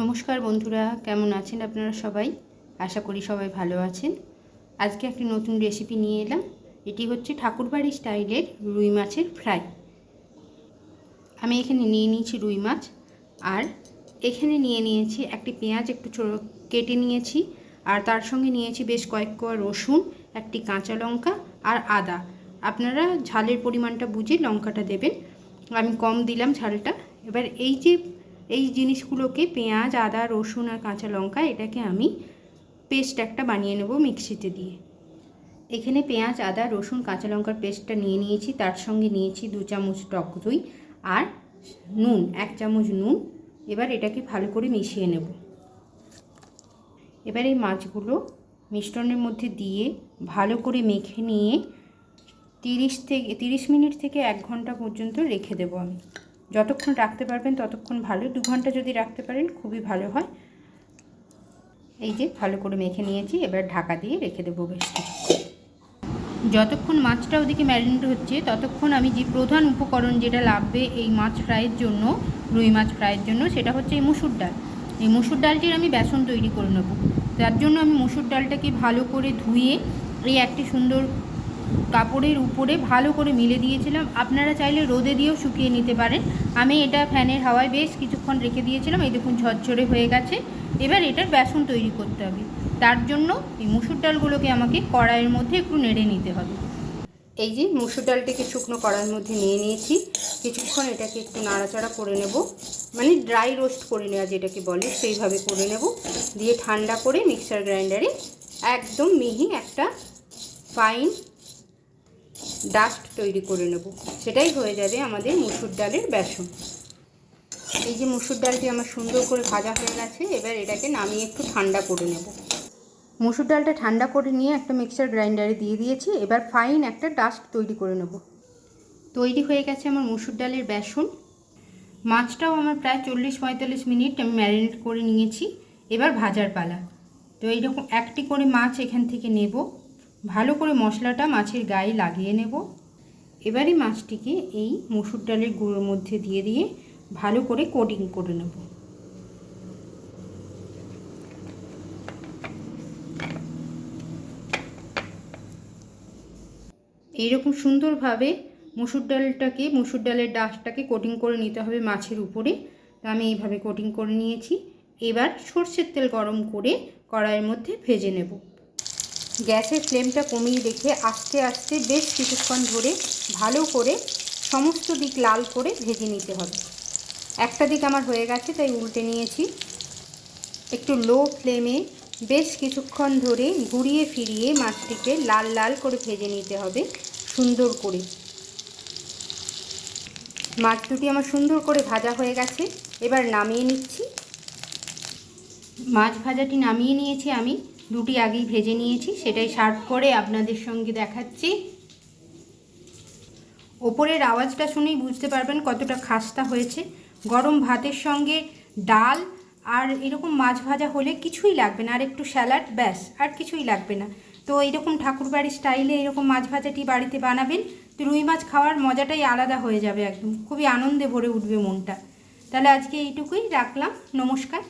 নমস্কার বন্ধুরা, কেমন আছেন আপনারা সবাই? আশা করি সবাই ভালো আছেন। আজকে একটি নতুন রেসিপি নিয়ে এলাম। এটি হচ্ছে ঠাকুরবাড়ি স্টাইলের রুই মাছের ফ্রাই। আমি এখানে নিয়ে নিয়েছি রুই মাছ, আর এখানে নিয়ে নিয়েছি একটি পেঁয়াজ একটু কেটে নিয়েছি, আর তার সঙ্গে নিয়েছি বেশ কয়েক কোয়া রসুন, একটি কাঁচা লঙ্কা আর আদা। আপনারা ঝালের পরিমাণটা বুঝে লঙ্কাটা দেবেন, আমি কম দিলাম ঝালটা। এবার এই জিনিসগুলোকে পেঁয়াজ, আদা, রসুন আর কাঁচা লঙ্কা এটাকে আমি পেস্ট একটা বানিয়ে নেব মিক্সিতে দিয়ে। এখানে পেঁয়াজ, আদা, রসুন, কাঁচা লঙ্কার পেস্টটা নিয়ে নিয়েছি, তার সঙ্গে নিয়েছি 2 চামচ টক দই আর নুন, 1 চামচ নুন। এবার এটাকে ভালো করে মিশিয়ে নেব। এবার এই মাছগুলো মিশ্রণের মধ্যে দিয়ে ভালো করে মেখে নিয়ে 30 মিনিট থেকে 1 ঘন্টা পর্যন্ত রেখে দেবো আমি। যতক্ষণ রাখতে পারবেন ততক্ষণ ভালো, 2 ঘন্টা যদি রাখতে পারেন খুবই ভালো হয়। এই যে ভালো করে মেখে নিয়েছি, এবার ঢাকা দিয়ে রেখে দেবো বেশ কিছুক্ষণ। যতক্ষণ মাছটা ওদিকে ম্যারিনেট হচ্ছে ততক্ষণ আমি যে প্রধান উপকরণ যেটা লাগবে এই মাছ ফ্রাইয়ের জন্য, রুই মাছ ফ্রাইয়ের জন্য, সেটা হচ্ছে এই মুসুর ডাল। এই মুসুর ডালটির আমি বেসন তৈরি করে নেব। তার জন্য আমি মুসুর ডালটাকে ভালো করে ধুয়ে এই একটি সুন্দর কাপড়ের উপরে ভালো করে মিলে দিয়েছিলাম। আপনারা চাইলে রোদে দিয়েও শুকিয়ে নিতে পারেন। আমি এটা ফ্যানের হাওয়ায় বেশ কিছুক্ষণ রেখে দিয়েছিলাম। এই দেখুন ঝরঝরে হয়ে গেছে। এবার এটার বেসন তৈরি করতে হবে। তার জন্য এই মুসুর ডালগুলোকে আমাকে কড়াইয়ের মধ্যে একটু নেড়ে নিতে হবে। এই যে মুসুর ডালটাকে শুকনো কড়াইয়ের মধ্যে নিয়ে নিয়েছি, কিছুক্ষণ এটাকে একটু নাড়াচাড়া করে নেব, মানে ড্রাই রোস্ট করে নেওয়া যেটাকে বলে সেইভাবে করে নেব। দিয়ে ঠান্ডা করে মিক্সার গ্রাইন্ডারে একদম মিহি একটা ফাইন ডাস্ট তৈরি করে নেব। সেটাই হয়ে যাবে আমাদের মুসুর ডালের বেসন। এই যে মুসুর ডালটি আমার সুন্দর করে ভাজা হয়ে গেছে, এবার এটাকে নামিয়ে একটু ঠান্ডা করে নেব। মুসুর ডালটা ঠান্ডা করে নিয়ে একটা মিক্সার গ্রাইন্ডারে দিয়ে দিয়েছি। এবার ফাইন একটা ডাস্ট তৈরি করে নেব। তৈরি হয়ে গেছে আমার মুসুর ডালের বেসন। মাছটাও আমার প্রায় 40-45 মিনিট আমি ম্যারিনেট করে নিয়েছি। এবার ভাজার পালা। তো এইরকম একটি করে মাছ এখান থেকে নেব, ভালো করে মশলাটা মাছের গায়ে লাগিয়ে নেব। এবারে মাছটিকে এই মুসুর ডালের গুঁড়োর মধ্যে দিয়ে দিয়ে ভালো করে কোটিং করে নেব। এইরকম সুন্দরভাবে মুসুর ডালের ডাস্টটাকে কোটিং করে নিতে হবে মাছের উপরে। তো আমি এইভাবে কোটিং করে নিয়েছি। এবার সরষের তেল গরম করে কড়াইয়ের মধ্যে ভেজে নেব। গ্যাসের ফ্লেমটা কমিয়ে রেখে আস্তে আস্তে বেশ কিছুক্ষণ ধরে ভালো করে সমস্ত দিক লাল করে ভেজে নিতে হবে। একটা দিক আমার হয়ে গেছে, তাই উল্টে নিয়েছি। একটু লো ফ্লেমে বেশ কিছুক্ষণ ধরে ঘুরিয়ে ফিরিয়ে মাছটিকে লাল লাল করে ভেজে নিতে হবে সুন্দর করে। মাছ দুটি আমার সুন্দর করে ভাজা হয়ে গেছে, এবার নামিয়ে নিচ্ছি। মাছ ভাজাটি নামিয়ে নিয়েছি আমি, দুটি আগেই ভেজে নিয়েছি, সেটাই সার্ভ করে আপনাদের সঙ্গে দেখাচ্ছি। ওপরের আওয়াজটা শুনেই বুঝতে পারবেন কতটা খাস্তা হয়েছে। গরম ভাতের সঙ্গে ডাল আর এরকম মাছ ভাজা হলে কিছুই লাগবে না, আর একটু স্যালাড, ব্যাস, আর কিছুই লাগবে না। তো এইরকম ঠাকুরবাড়ির স্টাইলে এরকম মাছ ভাজাটি বাড়িতে বানাবেন, তো রুই মাছ খাওয়ার মজাটাই আলাদা হয়ে যাবে, একদম খুবই আনন্দে ভরে উঠবে মনটা। তাহলে আজকে এইটুকুই রাখলাম, নমস্কার।